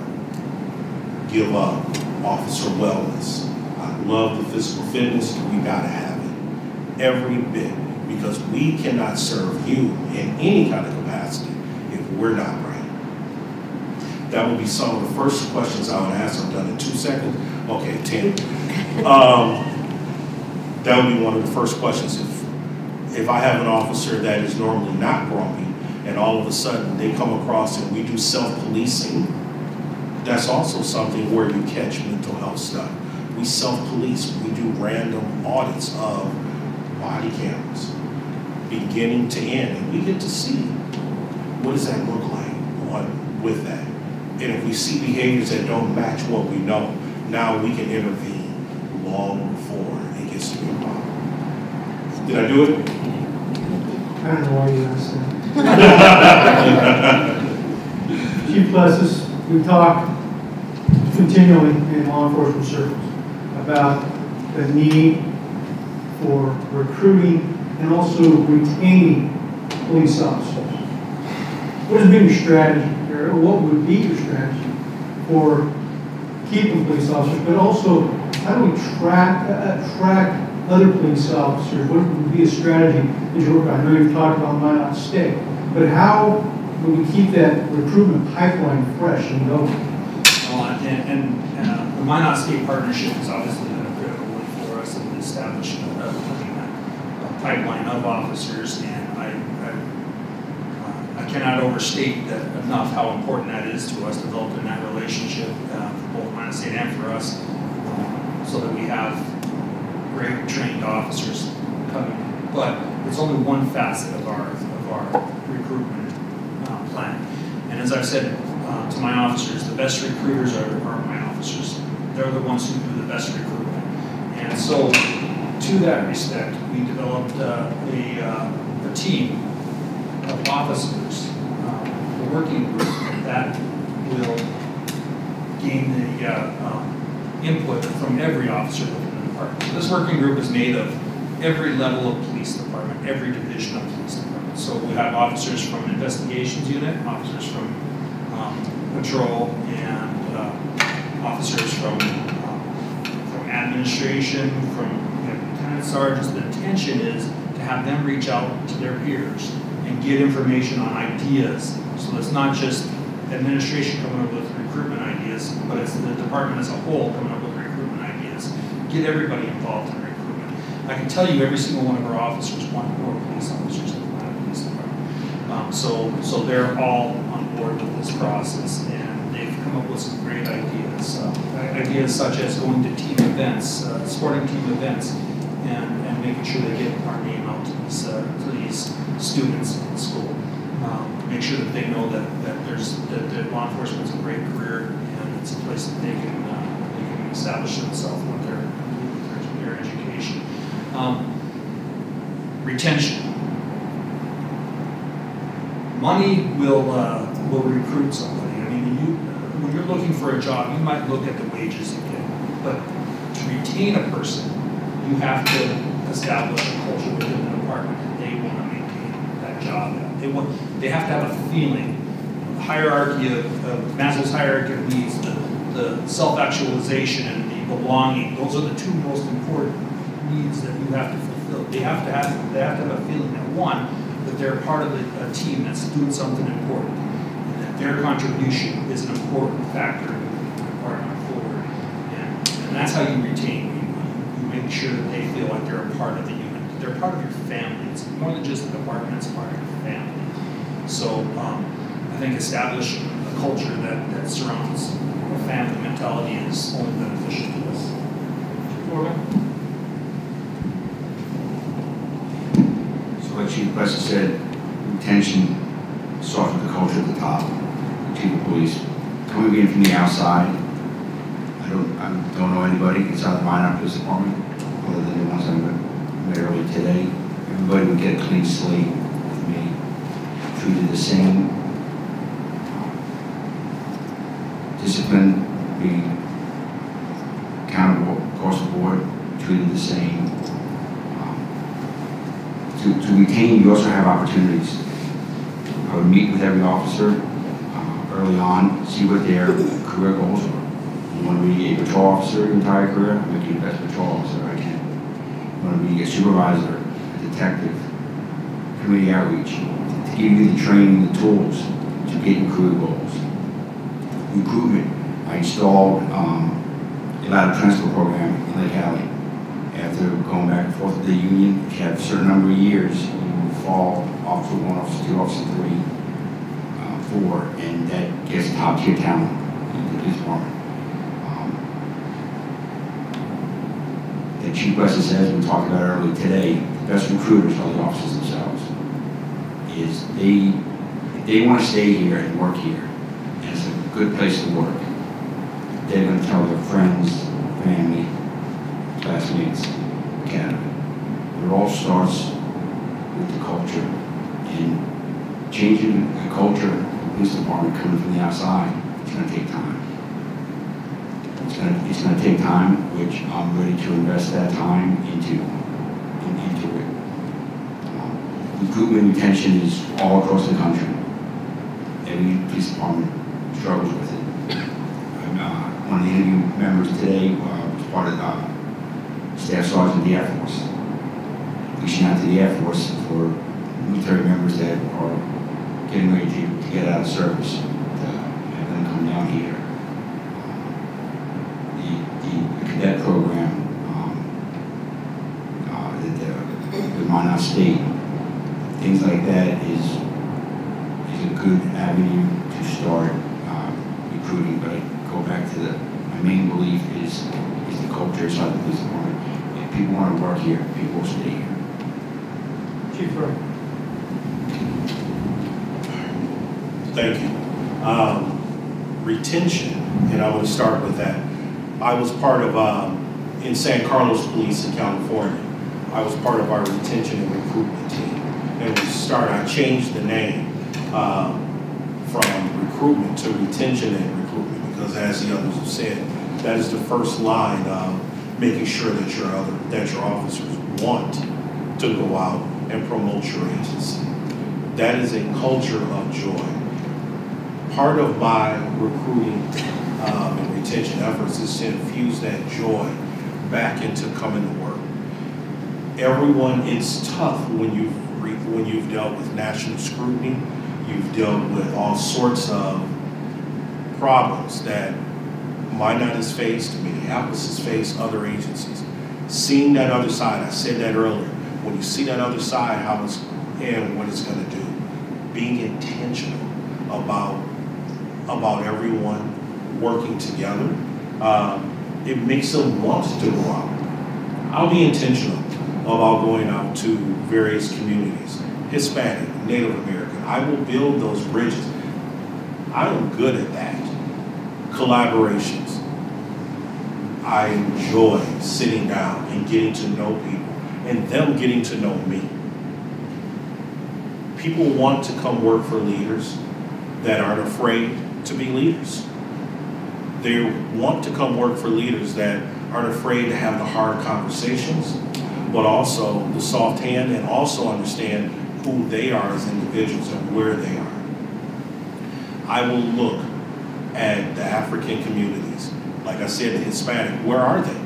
give up officer wellness. I love the physical fitness. We gotta have it, every bit, because we cannot serve you in any kind of capacity if we're not right. That would be some of the first questions I would ask. I'm done in 2 seconds. Okay, 10. That would be one of the first questions. If I have an officer that is normally not grumpy, and all of a sudden they come across and we do self-policing, that's also something where you catch mental health stuff. We self-police. We do random audits of body cameras, beginning to end, and we get to see what does that look like with that. And if we see behaviors that don't match what we know, now we can intervene long before it gets to be a problem. Did I do it? I don't know why you asked that. Chief Blesses, we talk continually in law enforcement circles about the need for recruiting and also retaining police officers. What has been your strategy, or what would be your strategy for keeping police officers, but also how do we attract other police officers? What would be a strategy that you work on? I know you've talked about Minot State, but how do we keep that recruitment pipeline fresh and going? The Minot State partnership has obviously been a critical one for us in establishing a pipeline of officers, and I cannot overstate that enough how important that is to us, developing that relationship for both Minot State and for us, so that we have great trained officers coming. But it's only one facet of our recruitment plan. And as I've said to my officers, the best recruiters are my officers. They're the ones who do the best recruitment. And so, to that respect, we developed a team of officers, a working group that will gain the input from every officer within the department. So this working group is made of every level of police department, every division of police department. So we have officers from investigations unit, officers from patrol, and officers from administration, from lieutenant sergeants. The intention is to have them reach out to their peers and get information on ideas. So it's not just administration coming up with recruitment ideas, but it's the department as a whole coming up with recruitment ideas. Get everybody involved in recruitment. I can tell you every single one of our officers want more police officers in the police department. So they're all on board with this process, and they've come up with some great ideas. Ideas such as going to team events, sporting team events, and making sure they get our name out to these students in school. Make sure that they know that that law enforcement is a great career, and it's a place that they can establish themselves with their education. Retention. Money will recruit somebody. I mean, when you're looking for a job, you might look at the wages you get, but to retain a person, you have to establish a culture within the department that they want to maintain that job. They have to have a feeling. The hierarchy of Maslow's hierarchy of needs, the self-actualization and the belonging. Those are the two most important needs that you have to fulfill. They have to have a feeling that, one, that they're part of a team that's doing something important, and that their contribution is an important factor in the department forward. And that's how you retain people. You make sure that they feel like they're a part of the unit. They're part of your family. It's more than just the department, it's part of your family. So I think establish a culture that surrounds a family mentality is only beneficial to us. So like Chief Plessis said, retention starts with the culture at the top. Chief of Police, coming in from the outside, I don't know anybody inside the Minot Police Department, other than the ones I met earlier today. Everybody would get a clean slate with me, treated the same, discipline, be accountable across the board, treated the same. To retain, you also have opportunities. I would meet with every officer early on, see what their career goals are. You want to be a patrol officer your entire career? I'll make you the best patrol officer I can. You want to be a supervisor, a detective, community outreach, to give you the training, the tools to get your career goals. Recruitment. I installed a lateral transfer program in Lake Alley. After going back and forth with the union, if you have a certain number of years, you fall Officer 1, Officer 2, Officer 3, 4, and that gets top tier talent in the police department. The Chief Plessis says, we talked about earlier today, the best recruiters are the officers themselves. If they want to stay here and work here, and it's a good place to work, they're going to tell their friends, family, classmates, academy. It all starts with the culture, and changing the culture of the police department coming from the outside, it's going to take time. It's going to take time, which I'm ready to invest that time into it. Recruitment retention is all across the country. Every police department struggles with it. One of the interview members today was part of the Staff Sergeant of the Air Force, reaching out to the Air Force for military members that are getting ready to get out of service, to have them come down here. The cadet program, the Minot State, things like that is a good avenue to start recruiting. But I go back to my main belief is the culture inside the police department. If people want to work here, people will stay here. Chief Rowe. Thank you. Retention, and I want to start with that. I was part of, in San Carlos Police in California, I was part of our retention and recruitment team. And I changed the name from recruitment to retention and recruitment, because as the others have said, that is the first line of making sure that your officers want to go out and promote your agency. That is a culture of joy. Part of my recruiting and retention efforts is to infuse that joy back into coming to work. Everyone, it's tough when you've dealt with national scrutiny, you've dealt with all sorts of problems that Minot has faced, Minneapolis has faced, other agencies. Seeing that other side, I said that earlier, when you see that other side, how it's and what it's going to do, being intentional about everyone working together, it makes them want to go out. I'll be intentional about going out to various communities, Hispanic, Native American. I will build those bridges. I am good at that. Collaborations. I enjoy sitting down and getting to know people and them getting to know me. People want to come work for leaders that aren't afraid to be leaders. They want to come work for leaders that aren't afraid to have the hard conversations, but also the soft hand, and also understand who they are as individuals and where they are. I will look at the African communities. Like I said, the Hispanic, where are they?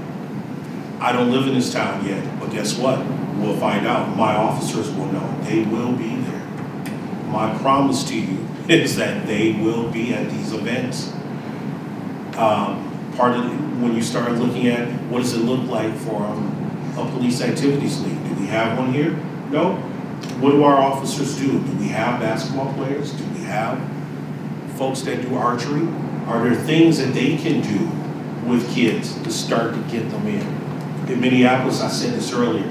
I don't live in this town yet, but guess what? We'll find out. My officers will know. They will be there. My promise to you is that they will be at these events. Part of when you start looking at what does it look like for a police activities league? Do we have one here? No. What do our officers do? Do we have basketball players? Do we have folks that do archery? Are there things that they can do with kids to start to get them in? In Minneapolis, I said this earlier,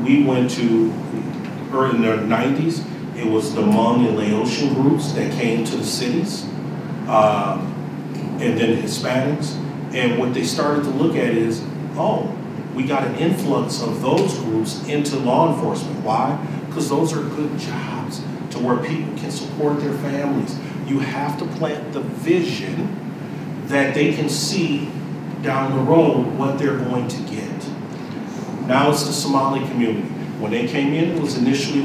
we went to, in the 90s, it was the Hmong and Laotian groups that came to the cities, and then Hispanics. And what they started to look at is, oh, we got an influx of those groups into law enforcement. Why? Because those are good jobs to where people can support their families. You have to plant the vision that they can see down the road what they're going to get. Now it's the Somali community. When they came in, it was initially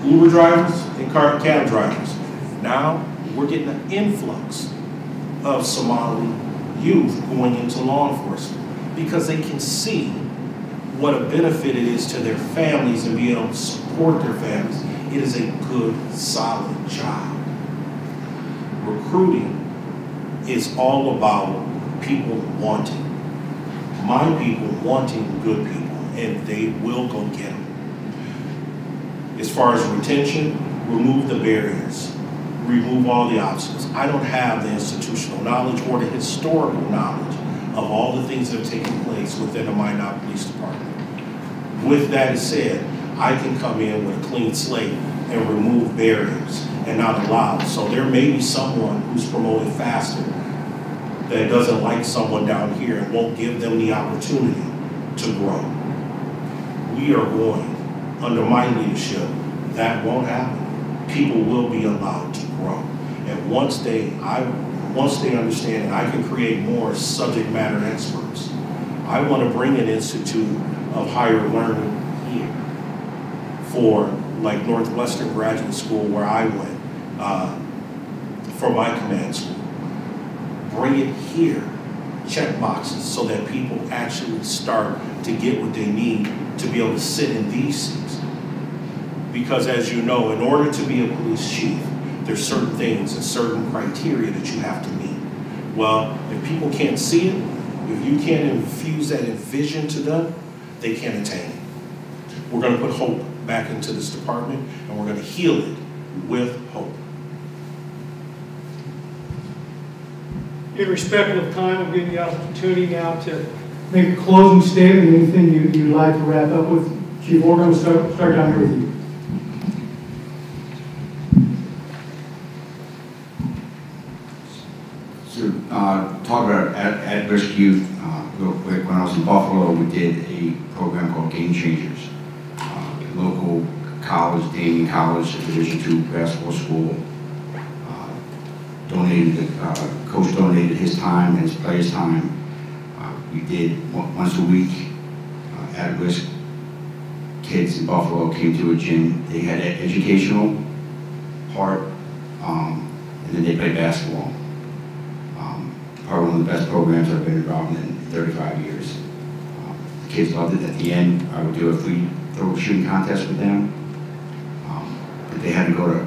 Uber drivers and cab drivers. Now we're getting an influx of Somali youth going into law enforcement because they can see what a benefit it is to their families and be able to support their families. It is a good, solid job. Recruiting is all about people wanting. My people wanting good people, and they will go get them. As far as retention, remove the barriers. Remove all the obstacles. I don't have the institutional knowledge or the historical knowledge of all the things that have taken place within the Minot Police Department. With that said, I can come in with a clean slate and remove barriers and not allow. So there may be someone who's promoted faster that doesn't like someone down here and won't give them the opportunity to grow. We are going, under my leadership, that won't happen. People will be allowed to grow. And once they understand that I can create more subject matter experts, I want to bring an institute of higher learning here for like Northwestern Graduate School where I went for my command school. Bring it here, check boxes so that people actually start to get what they need to be able to sit in these seats. Because as you know, in order to be a police chief, there's certain things and certain criteria that you have to meet. Well, if people can't see it, if you can't infuse that vision to them, they can't attain it. We're going to put hope back into this department, and we're going to heal it with hope. In respect of time, I'm giving you the opportunity now to make a closing statement, anything you'd like to wrap up with. Chief Organ, we'll start down here with you. So, talk about at-risk youth real quick. When I was in Buffalo, we did a program called Game Changers. Local college, Damien College, a Division II basketball school, coach donated his time and his players' time. We did once a week, at-risk kids in Buffalo came to a gym. They had an educational part, and then they played basketball. Probably one of the best programs I've been involved in 35 years. The kids loved it. At the end, I would do a free throw shooting contest with them. But they had to go to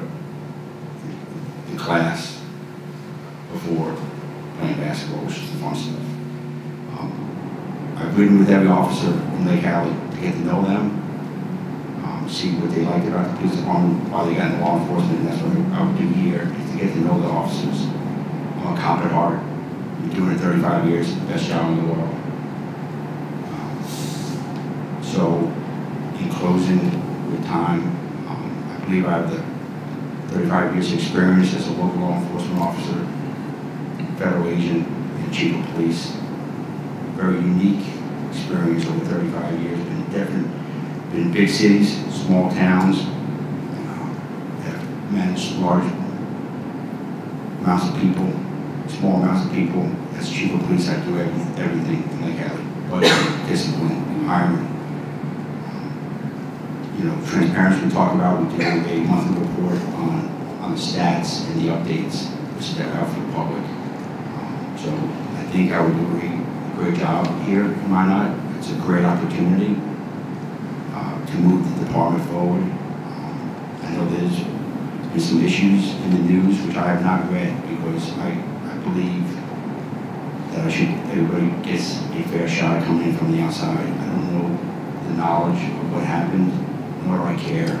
the class before playing basketball, which is the fun stuff. I've ridden with every officer in Lake Alley to get to know them, see what they liked about the police department, why they got into law enforcement, and that's what I would do here, is to get to know the officers. I'm a cop at heart. I've been doing it 35 years, best job in the world. So, in closing, with time, I believe I have the 35 years experience as a local law enforcement officer, federal agent, and chief of police. Very unique experience over 35 years. Been in big cities, small towns, have managed large amounts of people, small amounts of people. As chief of police, I do everything in Lake Alley, budget, discipline, hiring. Transparency we talk about. We do a monthly report on the stats and the updates, which are out for the public. So I think I would do a great job here in Minot. It's a great opportunity to move the department forward. I know there's been some issues in the news which I have not read because I believe that everybody gets a fair shot coming in from the outside. I don't know the knowledge of what happened, nor do I care.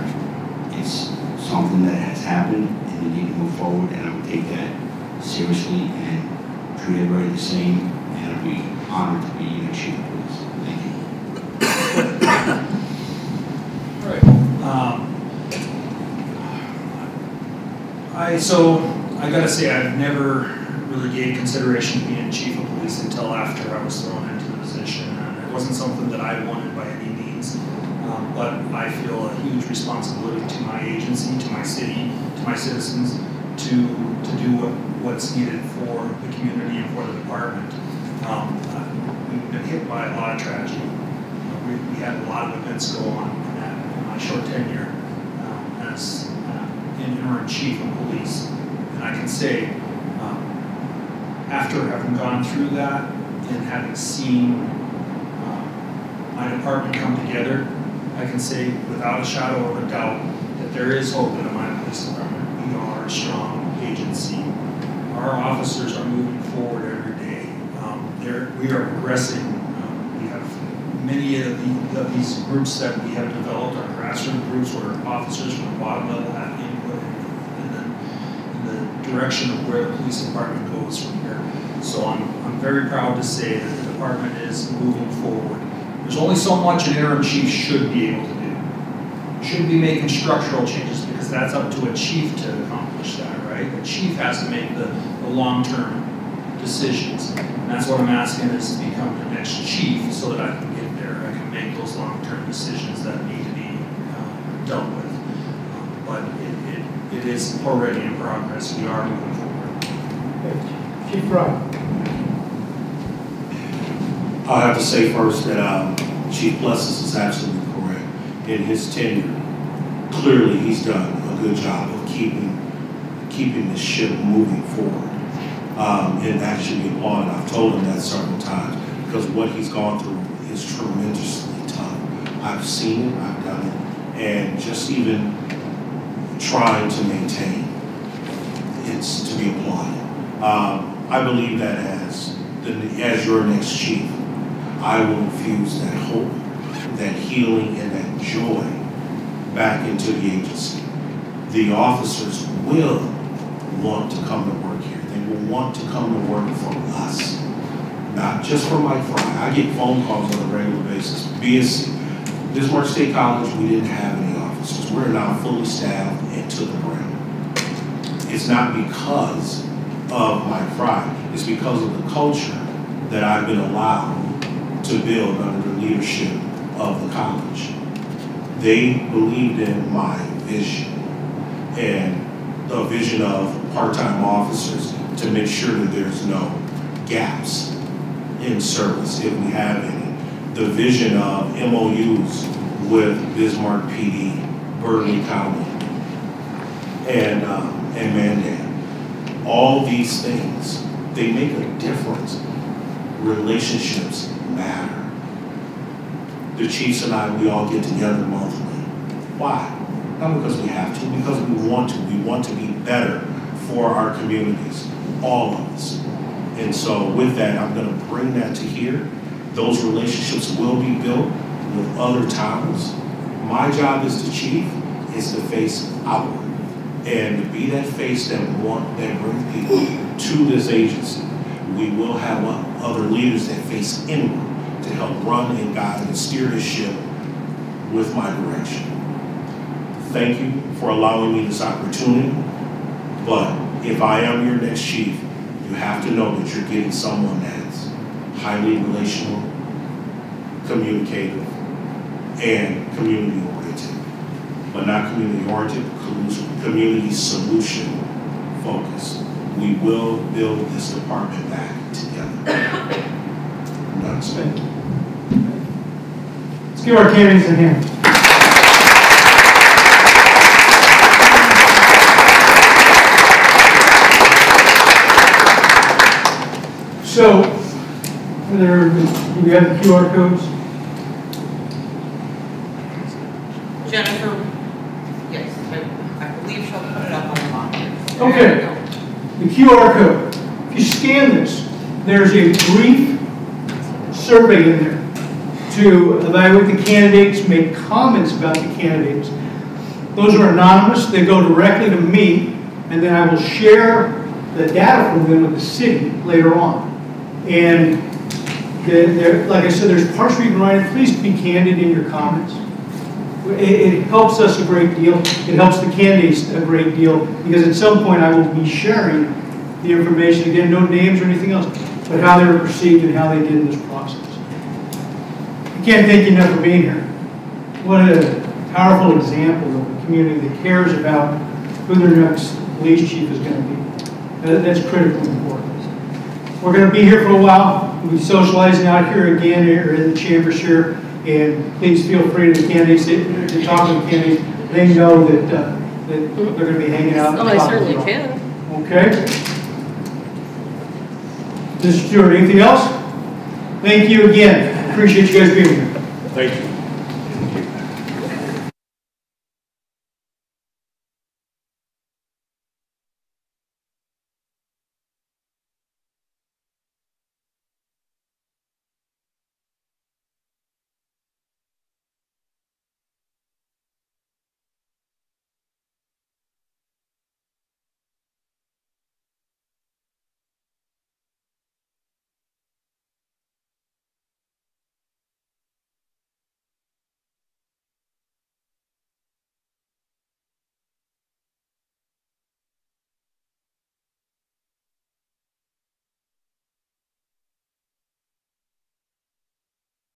It's something that has happened and you need to move forward, and I would take that seriously and treat everybody the same, and I'd be honored to be your chief of police. Thank you. All right. So I gotta say, I've never really gave consideration to being chief of police until after I was thrown into the position. And it wasn't something that I wanted by any means, but I feel a huge responsibility to my agency, to my city, to my citizens, to do what's needed for the community and for the department. We've been hit by a lot of tragedy. We had a lot of events go on in my short tenure as interim chief of police. And I can say, after having gone through that and having seen my department come together, I can say without a shadow of a doubt that there is hope in the Minot Police Department. We are a strong agency. Our officers are moving forward every day. We are progressing. We have many of these groups that we have developed, our grassroots groups, where officers from the bottom level have input in the direction of where the police department goes from here. So I'm very proud to say that the department is moving forward. There's only so much an interim chief should be able to do. Shouldn't be making structural changes because that's up to a chief to accomplish that, right? The chief has to make the long-term decisions. And that's what I'm asking is to become the next chief so that I can get there. I can make those long-term decisions that need to be dealt with. But it is already in progress. We are moving forward. Okay. Chief Fry. I'll have to say first that Chief Plessis is absolutely correct. In his tenure, clearly he's done a good job of keeping the ship moving forward. And that should be applauded. I've told him that several times because what he's gone through is tremendously tough. I've seen it, I've done it, and just even trying to maintain, it's to be applauded. I believe that as your next chief, I will infuse that hope, that healing, and that joy back into the agency. The officers will want to come to work here. They will want to come to work for us, not just for Mike Fry. I get phone calls on a regular basis. BSC, Bismarck State College, we didn't have any officers. We're now fully staffed and to the ground. It's not because of Mike Fry. It's because of the culture that I've been allowed to build under the leadership of the college. They believed in my vision and the vision of part-time officers to make sure that there's no gaps in service if we have any. The vision of MOUs with Bismarck PD, Berkeley County, and Mandan. All these things, they make a difference relationships matter. The chiefs and I, we all get together monthly. Why? Not because we have to, because we want to. We want to be better for our communities, all of us. And so with that, I'm going to bring that to here. Those relationships will be built with other towns. My job as the chief is to face outward and to be that face that brings people to this agency. We will have other leaders that face inward to help run and guide and steer this ship with my direction. Thank you for allowing me this opportunity, but if I am your next chief, you have to know that you're getting someone that's highly relational, communicative, and community-oriented. But not community-oriented, community solution focused. We will build this department back together. Thank you. Let's give our candidates a hand. So, do we have the QR codes? Jennifer, yes, I believe she'll put it up on the monitor. Okay. The QR code. If you scan this, there's a brief survey in there to evaluate the candidates, make comments about the candidates. Those are anonymous. They go directly to me, and then I will share the data from them with the city later on. And like I said, there's parts where you can write it. Please be candid in your comments. It helps us a great deal. It helps the candidates a great deal, because at some point I will be sharing the information. Again, no names or anything else, but how they were perceived and how they did in this process. I can't thank you enough for being here. What a powerful example of a community that cares about who their next police chief is going to be. That's critically important. We're going to be here for a while. We'll be socializing out here again or in the chambers here. And please feel free to the candidates to talk to the candidates. They know that, that they're going to be hanging out. Oh, I certainly can. Okay. Mr. Stewart, anything else? Thank you again. Appreciate you guys being here. Thank you.